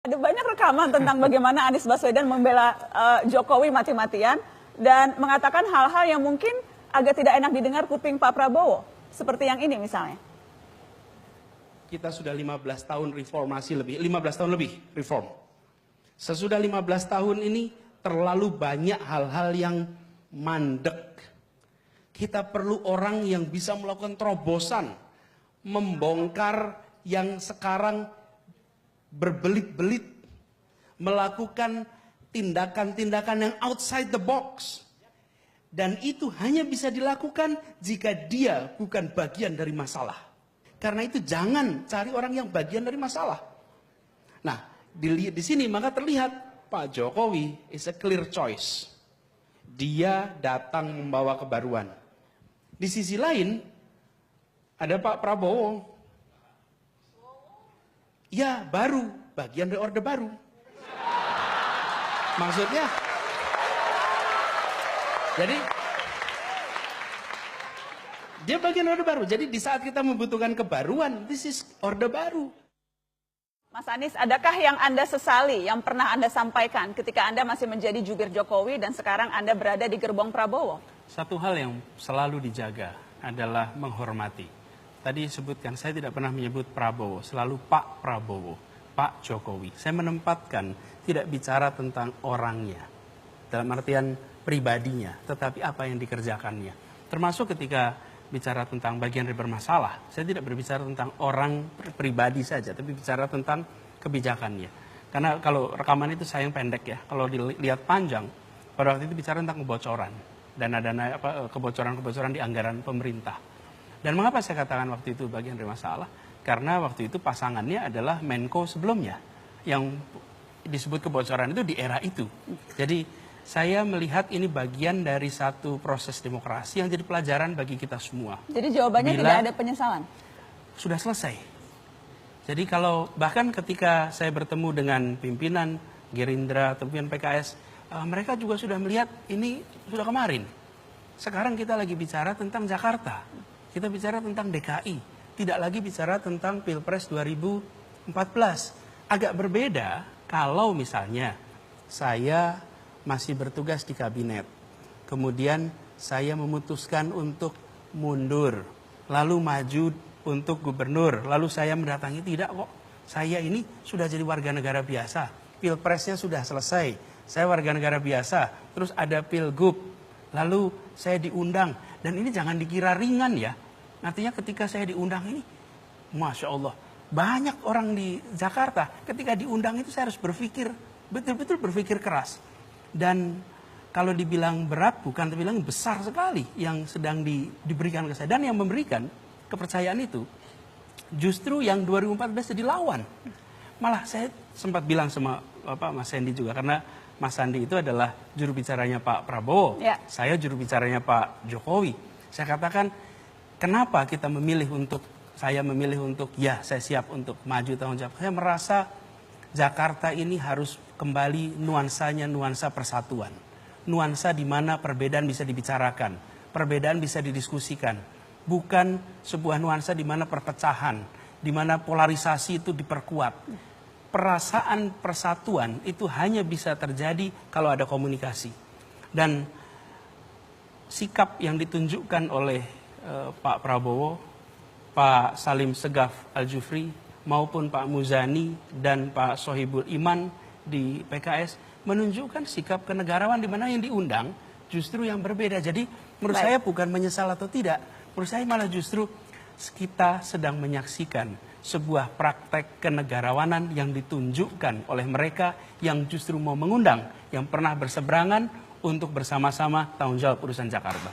Ada banyak rekaman tentang bagaimana Anies Baswedan membela Jokowi mati-matian dan mengatakan hal-hal yang mungkin agak tidak enak didengar kuping Pak Prabowo. Seperti yang ini misalnya. Kita sudah 15 tahun reformasi lebih, 15 tahun lebih reform. Sesudah 15 tahun ini terlalu banyak hal-hal yang mandek. Kita perlu orang yang bisa melakukan terobosan, membongkar yang sekarang berbelit-belit, melakukan tindakan-tindakan yang outside the box. Dan itu hanya bisa dilakukan jika dia bukan bagian dari masalah. Karena itu jangan cari orang yang bagian dari masalah. Nah, di sini maka terlihat Pak Jokowi is a clear choice. Dia datang membawa kebaruan. Di sisi lain, ada Pak Prabowo. Ya, baru, bagian dari Orde Baru. Maksudnya, jadi dia bagian Orde Baru. Jadi di saat kita membutuhkan kebaruan, this is Orde Baru. Mas Anies, adakah yang Anda sesali, yang pernah Anda sampaikan ketika Anda masih menjadi jubir Jokowi dan sekarang Anda berada di gerbong Prabowo? Satu hal yang selalu dijaga adalah menghormati. Tadi sebutkan, saya tidak pernah menyebut Prabowo, selalu Pak Prabowo, Pak Jokowi. Saya menempatkan tidak bicara tentang orangnya, dalam artian pribadinya, tetapi apa yang dikerjakannya. Termasuk ketika bicara tentang bagian dari bermasalah, saya tidak berbicara tentang orang pribadi saja, tapi bicara tentang kebijakannya. Karena kalau rekaman itu sayang pendek ya, kalau dilihat panjang, pada waktu itu bicara tentang kebocoran, dana-dana kebocoran-kebocoran di anggaran pemerintah. Dan mengapa saya katakan waktu itu bagian dari masalah? Karena waktu itu pasangannya adalah Menko sebelumnya, yang disebut kebocoran itu di era itu. Jadi saya melihat ini bagian dari satu proses demokrasi yang jadi pelajaran bagi kita semua. Jadi jawabannya tidak ada penyesalan? Sudah selesai. Jadi kalau bahkan ketika saya bertemu dengan pimpinan Gerindra atau pimpinan PKS, mereka juga sudah melihat ini sudah kemarin. Sekarang kita lagi bicara tentang Jakarta. Kita bicara tentang DKI. Tidak lagi bicara tentang Pilpres 2014. Agak berbeda kalau misalnya saya masih bertugas di kabinet. Kemudian saya memutuskan untuk mundur. Lalu maju untuk gubernur. Lalu saya mendatangi, tidak kok. Saya ini sudah jadi warga negara biasa. Pilpresnya sudah selesai. Saya warga negara biasa. Terus ada pilgub. Lalu saya diundang. Dan ini jangan dikira ringan ya. Artinya ketika saya diundang ini, Masya Allah. Banyak orang di Jakarta ketika diundang itu saya harus berpikir. Betul-betul berpikir keras. Dan kalau dibilang berat bukan, tapi bilang besar sekali yang sedang diberikan ke saya. Dan yang memberikan kepercayaan itu justru yang 2014 jadi lawan. Malah saya sempat bilang sama Mas Sandi juga, karena Mas Sandi itu adalah juru bicaranya Pak Prabowo. Ya. Saya juru bicaranya Pak Jokowi. Saya katakan, kenapa saya memilih untuk ya saya siap untuk maju tanggung jawab. Saya merasa Jakarta ini harus kembali nuansanya nuansa persatuan. Nuansa di mana perbedaan bisa dibicarakan, perbedaan bisa didiskusikan. Bukan sebuah nuansa di mana perpecahan, di mana polarisasi itu diperkuat. Perasaan persatuan itu hanya bisa terjadi kalau ada komunikasi. Dan sikap yang ditunjukkan oleh Pak Prabowo, Pak Salim Segaf Al-Jufri, maupun Pak Muzani dan Pak Sohibul Iman di PKS menunjukkan sikap kenegarawan di mana yang diundang justru yang berbeda. Jadi menurut saya bukan menyesal atau tidak, menurut saya malah justru kita sedang menyaksikan sebuah praktek kenegarawanan yang ditunjukkan oleh mereka yang justru mau mengundang, yang pernah berseberangan untuk bersama-sama tanggung jawab urusan Jakarta.